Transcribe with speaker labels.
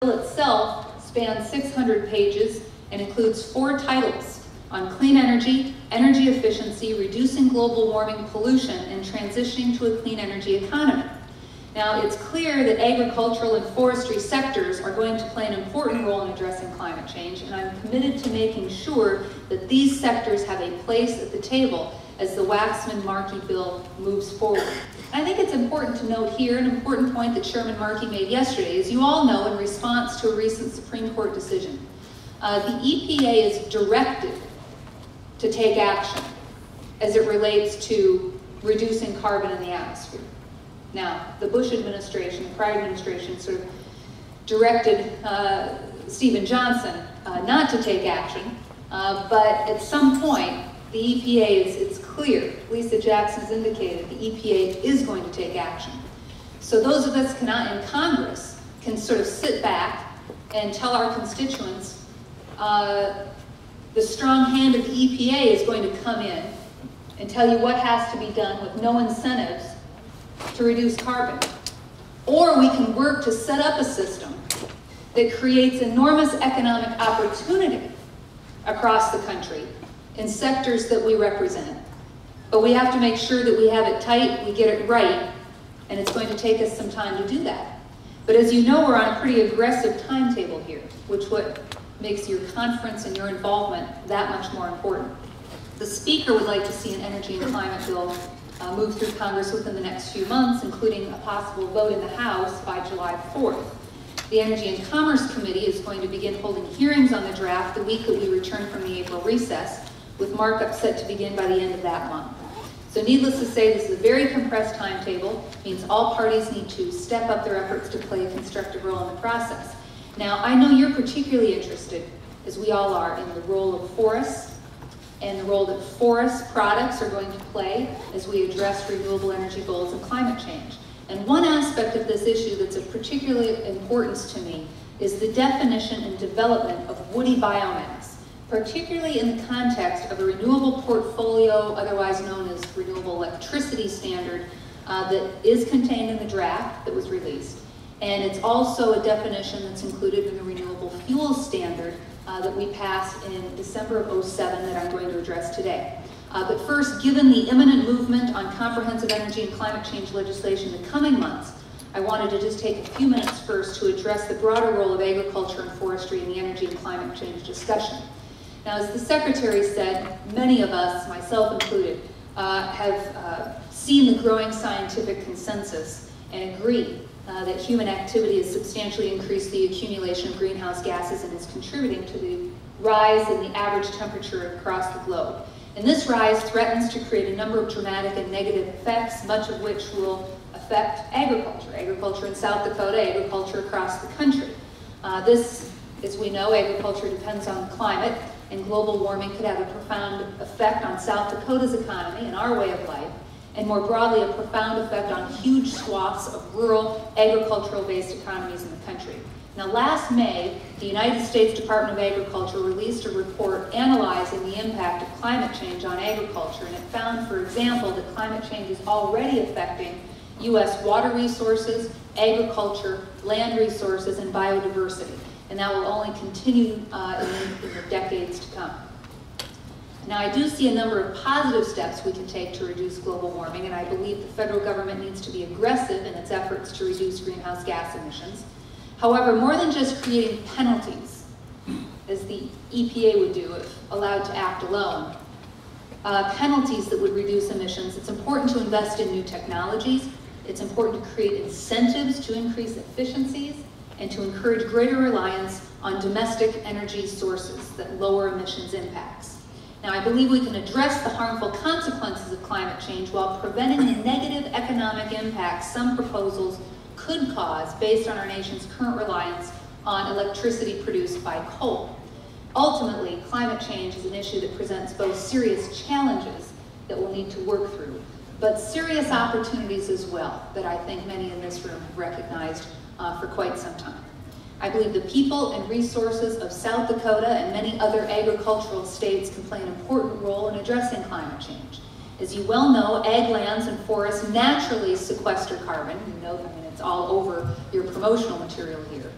Speaker 1: bill itself spans 600 pages and includes 4 titles on clean energy, energy efficiency, reducing global warming pollution, and transitioning to a clean energy economy. Now, it's clear that agricultural and forestry sectors are going to play an important role in addressing climate change, and I'm committed to making sure that these sectors have a place at the table as the Waxman-Markey bill moves forward. And I think it's important to note here, an important point that Chairman Markey made yesterday. As you all know, in response to a recent Supreme Court decision, the EPA is directed to take action as it relates to reducing carbon in the atmosphere. Now, the Bush administration, the prior administration, sort of directed Stephen Johnson not to take action, but at some point, the EPA, it's clear, Lisa Jackson's indicated, the EPA is going to take action. So those of us in Congress can sort of sit back and tell our constituents the strong hand of the EPA is going to come in and tell you what has to be done with no incentives to reduce carbon. Or we can work to set up a system that creates enormous economic opportunity across the country in sectors that we represent. But we have to make sure that we have it tight, we get it right, and it's going to take us some time to do that. But as you know, we're on a pretty aggressive timetable here, which what makes your conference and your involvement that much more important. The Speaker would like to see an energy and climate bill move through Congress within the next few months, including a possible vote in the House by July 4th. The Energy and Commerce Committee is going to begin holding hearings on the draft the week that we return from the April recess, with markup set to begin by the end of that month. So needless to say, this is a very compressed timetable. It means all parties need to step up their efforts to play a constructive role in the process. Now, I know you're particularly interested, as we all are, in the role of forests and the role that forest products are going to play as we address renewable energy goals and climate change. And one aspect of this issue that's of particular importance to me is the definition and development of woody biomass, particularly in the context of a renewable portfolio, otherwise known as renewable electricity standard, that is contained in the draft that was released. And it's also a definition that's included in the renewable fuel standard that we passed in December of '07 that I'm going to address today. But first, given the imminent movement on comprehensive energy and climate change legislation in the coming months, I wanted to just take a few minutes first to address the broader role of agriculture and forestry in the energy and climate change discussion. Now, as the Secretary said, many of us, myself included, have seen the growing scientific consensus and agree that human activity has substantially increased the accumulation of greenhouse gases and is contributing to the rise in the average temperature across the globe. And this rise threatens to create a number of dramatic and negative effects, much of which will affect agriculture in South Dakota, agriculture across the country. This, as we know, agriculture depends on climate, and global warming could have a profound effect on South Dakota's economy and our way of life, and more broadly, a profound effect on huge swaths of rural, agricultural-based economies in the country. Now, last May, the United States Department of Agriculture released a report analyzing the impact of climate change on agriculture, and it found, for example, that climate change is already affecting U.S. water resources, agriculture, land resources, and biodiversity, and that will only continue in the decades to come. Now, I do see a number of positive steps we can take to reduce global warming, and I believe the federal government needs to be aggressive in its efforts to reduce greenhouse gas emissions. However, more than just creating penalties, as the EPA would do if allowed to act alone, penalties that would reduce emissions, it's important to invest in new technologies, it's important to create incentives to increase efficiencies, and to encourage greater reliance on domestic energy sources that lower emissions impacts. Now, I believe we can address the harmful consequences of climate change while preventing the negative economic impacts some proposals could cause based on our nation's current reliance on electricity produced by coal. Ultimately, climate change is an issue that presents both serious challenges that we'll need to work through, but serious opportunities as well that I think many in this room have recognized for quite some time. I believe the people and resources of South Dakota and many other agricultural states can play an important role in addressing climate change. As you well know, ag lands and forests naturally sequester carbon. You know, I mean, it's all over your promotional material here.